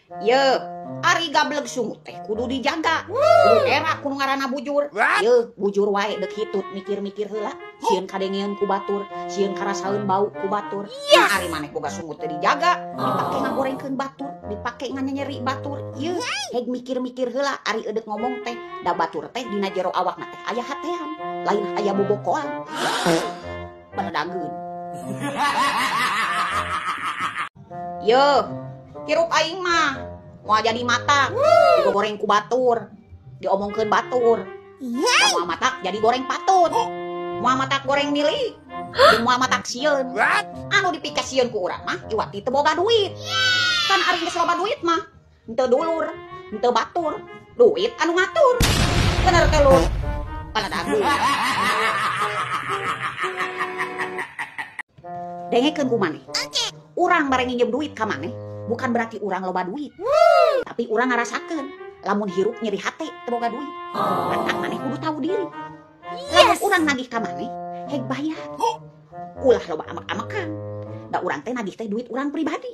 Ye, ari gablek sungut teh kudu dijaga. Kudu era kudu ngaranna bujur. Ye, bujur wae dek hitut mikir-mikir heula. Sieun kadengeun ku batur, sieun karasaeun bau ku batur. Nah, ari maneh boga sungut teh dijaga, dipake ngagorengkeun batur, dipake nganyeri batur. Ye, heg mikir-mikir heula ari eudek ngomong teh, da batur teh dina jero awakna teh aya hatean, lain aya bobokoan. Baledageun. Ye, hirup aing mah mau jadi mata digoreng ku batur, diomongkeun batur. Mau matak jadi goreng patut, mau matak goreng mili, mau matak sieun. Anu dipikir sieun ku urang mah iwati teu boga duit. Kan ari geus loba duit mah henteu dulur, henteu batur, duit anu ngatur. Bener teh lu. Paladagu. Dengekeun ku maneh. Urang bareng nginjem duit ka maneh bukan berarti urang loba duit. Tapi urang ngarasakeun lamun hirup nyeri hate teu boga duit. Mantap maneh kudu tahu diri. Lamun urang nagih ka maneh heg bayar. Ulah loba amak-amakan. Da urang teh nagih teh duit urang pribadi.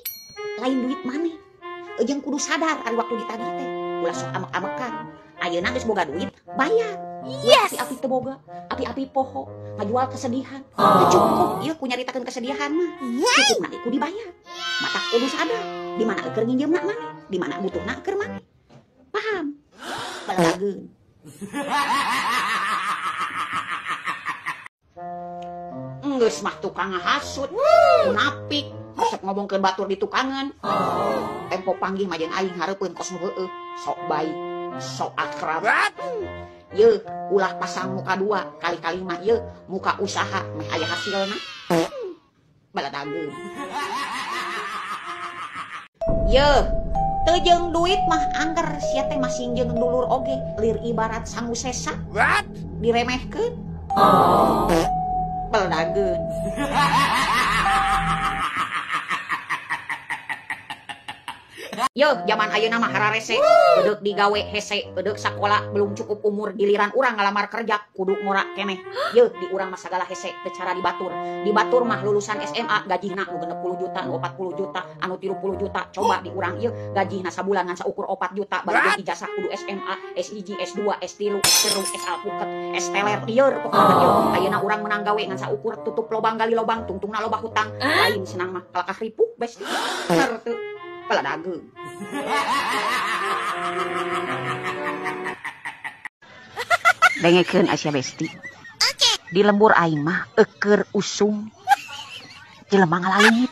Lain duit maneh. Ejeung kudu sadar ari waktu ditagih teh. Ulah sok amak-amakan. Ayeuna geus boga duit, bayar. Api-api teu boga, api-api poho, ngajual kesedihan. Cukup ieu ku nyaritakeun kesedihan mah. Cukupna ieu ku dibayar. Matak kudu sadar di mana keur nginjeumna maneh, di mana butuhna keur maneh. Paham? Baladageun. Geus mah tukang hasut, munafik, sok ngomongkeun batur di tukangan. Tempo panggih mah jeung aing hareupeun kos nu heueuh, sok baik, sok akrab. Ye, ulah pasang muka dua, kali-kali mah ye muka usaha meh aya hasilna. Baladageun. Ye, teu jeung duit mah angger sia teh masing jeung dulur oge, lir ibarat sangu sesa. Diremehkeun. Baladageun. Yo, zaman ayeuna mah hararese, eudeuh digawe hese, eudeuh sakola belum cukup umur, giliran urang ngalamar kerja kudu ngorak keneh. Ye, di urang mah sagala hese teu cara dibatur. Dibatur mah lulusan SMA gajina nu 60 juta, nu 40 juta, anu 30 juta. Coba di urang ieu gajina sabulan ngan saukur 4 juta, bari ge ijazah kudu SMA, S1, S2, S3, S3, S alpuket, S teler lieur pokona ieu. Ayeuna urang menang gawe ngan saukur tutup lobang gali lobang, tungtungna loba hutang. Lain senang mah kalakah ripuk besti. Bener teu. Baladageun. Dengekeun Asia Besti. Di lembur aing mah eukeur usung. Jelema ngalalit.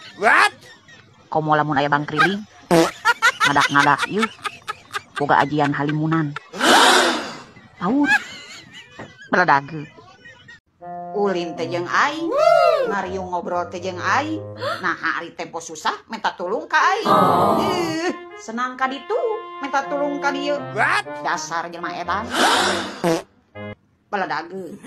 Komo lamun aya bangkriling. Ngadak-ngadak ieu. Boga ajian halimunan. Paur. Baladageun. Ulin teh jeung aing, ngariung ngobrol teh jeung aing. Nah, ari tempo susah minta tulung ka aing. Senang ka ditu, minta tulung ka dieu. Dasar jelema edan. Baladageun.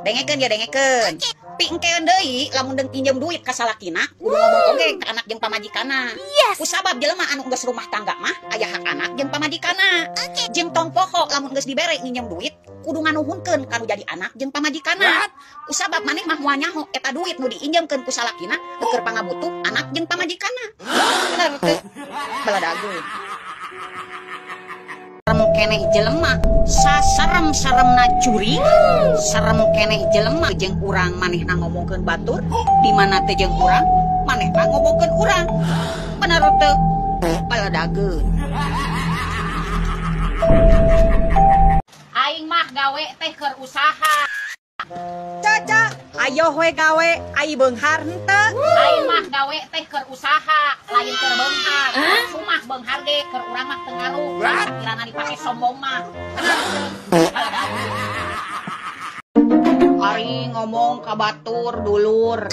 Dengekeun ya dengekeun. Pingkeun deui lamun deung pinjem duit ka salakina, kudu ngomong oge ka anak jeung pamajikanna. Kusabab jelema anu geus rumah tangga mah aya hak anak jeung pamajikanna. Jeung tong poho lamun geus dibere nginjem duit, kudu nganuhunkeun kanu jadi anak jeung pamajikanna. Kusabab maneh mah moal nyaho eta duit nu diinjemkeun ku salakina keur pangabutuh anak jeung pamajikanna. Bener teu? Baladageun. Serem keneh jelema, sasarem-saremna curing, serem keneh jelema jeung urang manehna ngomongkeun batur, di mana teh jeung urang manehna ngomongkeun urang. Bener teu? Baladageun. Aing mah gawe teh keur usaha. Caca, ayo we gawe, ai beunghar henteu. Aing mah gawe teh keur usaha, lain keur beunghar. Sumah beunghar ge keur urang mah teu ngaruh. Sakirana dipake sombong mah. Ari ngomong ka batur dulur.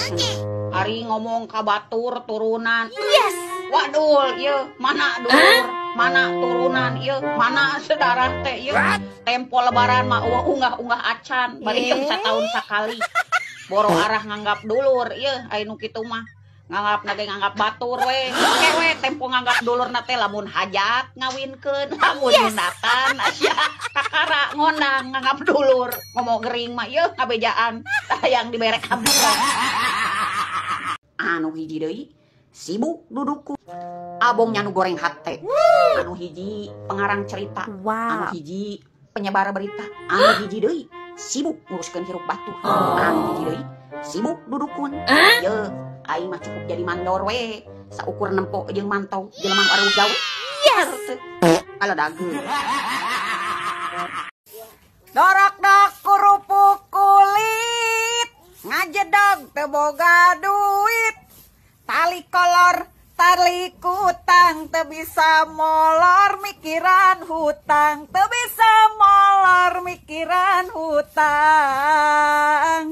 Ari ngomong ka batur turunan. Waduh, ieu mana dulur, mana turunan ieu, mana saudara teh ieu. Tempo lebaran mah unggah-unggah acan, bari jeung sataun sakali. Boro arah nganggap dulur ieu, aya nu kitu mah. Nganggap nage nganggap batur we. Oke we tempo nganggap dulurna teh lamun hajat ngawinkeun, lamun nyunatan aya kakara ngondang nganggap dulur. Ngomong gering mah ieu ngabejaan, hayang dibere kamera. Anu hiji deui sibuk dudukku. Abongnya nu goreng hate, anu hiji pengarang cerita, anu hiji penyebar berita, anu hiji deui sibuk nguruskeun hirup batur, anu hiji deui sibuk dudukun. Ye, aing mah cukup jadi mandor we, saukur nempo jeung mantau jelema anu gawe. Yes. Ala dageun. Dorak-dok kerupuk kulit, ngajedog teu boga duit, tali kolor tali kutang teu bisa molor, mikiran hutang teu bisa molor, mikiran hutang.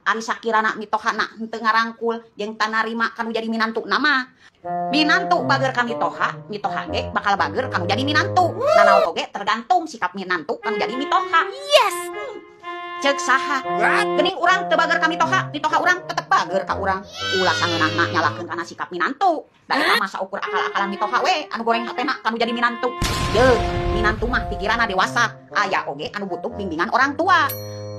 Ari sakirana mitohana henteu ngarangkul jeung tanarima kanu jadi minantu nama. Minantu bager ka mitoha ge bakal bager kanu jadi minantu. Nanaon oge tergantung sikap minantu kanu jadi mitoha. Yes. Ceuk saha? Geuning urang teu bager ka mitoha urang tetep bager ka urang. Ulah sangeunahna nyalakeun kana sikap minantu. Da eta mah saukur akal-akalan mitoha we anu goreng hatena kanu jadi minantu. Ye, minantu mah pikiranna dewasa. Aya oge anu butuh bimbingan orang tua.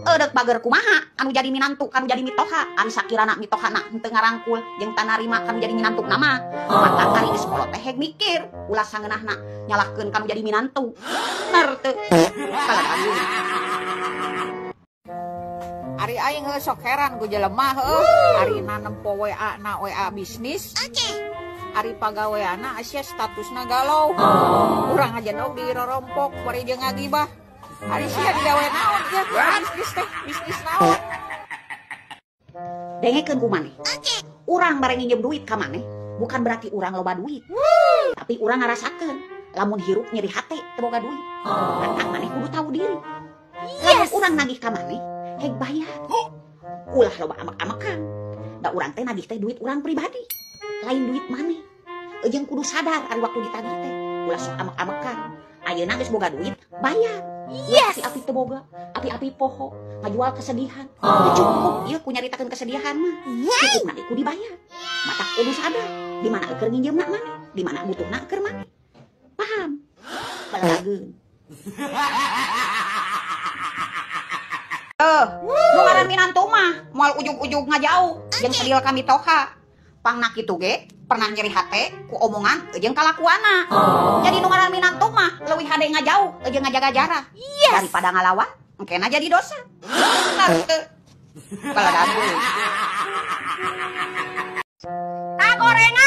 Edek bager kumaha anu jadi minantu kanu jadi mitoha. Ari sakirana mitohana henteu ngarangkul jeung tanarima kanu jadi minantu nama. Mata ari geus kolot teh mikir ulah sangeunahna nyalahkeun kanu jadi minantu. Bener teu? Kaladageun. Ari aing sok heran ku jelema heuh. Ari nempo WA na WA bisnis. Ari pagaweana sia statusna galau. Urang aja dong dirorompok bari jeung ngagibah. Ari sia digawe naon ya? Bisnis teh, bisnis naon? Dengekeun ku maneh. Urang bare nginjem duit ka maneh, bukan berarti urang loba duit. Tapi urang ngarasakeun lamun hirup nyeri hate teu boga duit. Eta maneh kudu tahu diri. Lamun urang nagih ka maneh, heg bayar. Ulah loba amek-amekan. Da urang teh nagih teh duit urang pribadi. Lain duit maneh. Jeung kudu sadar ari waktu ditagih teh. Ulah sok amek-amekan. Ayeuna geus boga duit, bayar. Yes. Api-api teu boga, api-api poho, ngajual kesedihan. Cukup ieu ku nyaritakeun kesedihan mah. Cukupna ku dibayar. Matak kudu sadar di mana keur nginjeumna maneh, di mana butuhna keur maneh. Paham? Baladageun. Nu ngaran minantu mah moal ujug-ujug ngajauh jeung sedil ka mitoha. Pangna kitu ge pernah nyeri hate ku omongan jeung kalakuana. Jadi nu ngaran minantu mah leuwih hade ngajauh jeung ngajaga jarak. Daripada ngalawan engkena jadi dosa. Bener teu? Baladageun.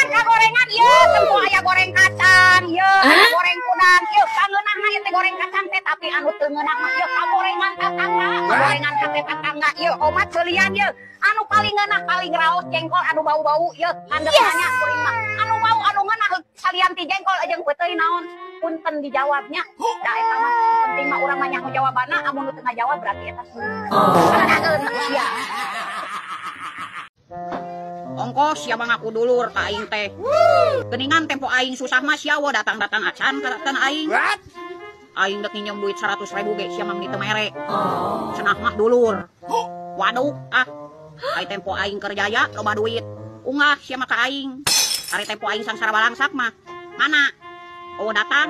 Kagorengan ieu tempo aya goreng kacang, ieu aya goreng kudang, ieu pangeunahna ieu teh goreng kacang teh tapi anu teu ngeunah mah ieu kagorengan tetangga, kagorengan hate tetangga ieu omat ceulian ieu anu paling ngeunah paling raos jengkol anu bau-bau ieu handap nanya kuring mah anu bau anu ngeunah salian ti jengkol jeung peuteui naon punten dijawabnya. Da eta mah penting mah urang mah nyaho jawabanna amun nu teu ngajawab berarti eta sulit. Kaladageun sia. Ongkos sia ngaku dulur ka aing teh. Geuningan tempo aing susah mah sia we datang-datang acan ka datang aing. Aing dek nginjem duit 100.000 ge sia mah di teu mere. Cenah mah dulur. Waduh, ari tempo aing kerjaya loba duit. Ungah sia mah ka aing. Ari tempo aing sangsara balangsak mah mana? Oh datang.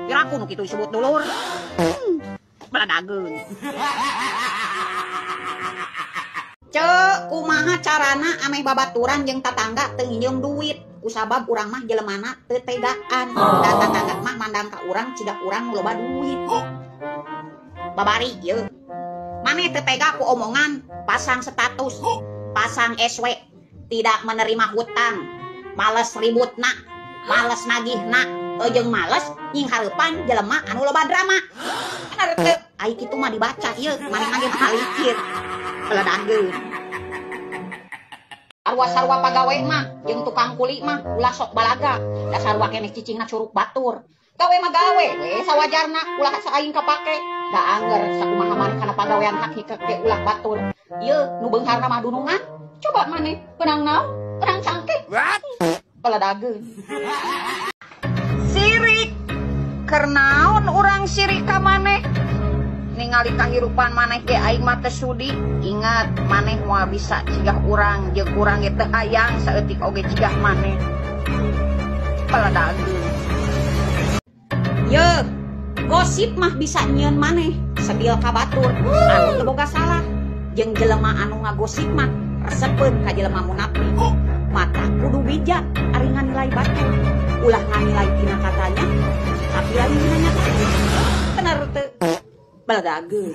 Piraku nu kitu disebut dulur. Baladageun. Cek kumaha carana ameh babaturan jeung tatangga teu nginjem duit kusabab urang mah jelemana teu tegaan. Da tatangga mah mandang ka urang ciga urang loba duit. Babari ieu. Maneh teu tega ku omongan pasang status, pasang SW, tidak menerima hutang, males ributna, males nagihna, jeung males nying hareupan jelema anu loba drama. Bener teu? Ai kitu mah dibaca ieu, maneh ge malikir. Baladageun. Sarwa-sarwa pagawe mah jeung tukang kuli mah ulah sok balaga. Da sarwa keneh cicingna curug batur. Gawe mah gawe we sawajarna ulah saing kapake. Da anger sakumaha maneh kana pagawean hak hikek ge ulah batur. Ieu nu beungharna mah dunungan. Coba maneh peunang naon? Peunang cangkeh. Baladageun. Sirik. Keur naon urang sirik ka maneh? Ningali kahirupan maneh ge aing mah teu sudi. Ingat maneh moal bisa cigah urang jeung urang ge teu hayang saeutik oge cigah maneh. Baladageun. Ye, gosip mah bisa nyieun maneh sedil ka batur anu teu boga salah. Jeung jelema anu ngagosip mah resepkeun ka jelema munafik. mata kudu bijak ari nganilai batu ulah nganilai tina katanya tapi lain tina nyata bener teu baladageun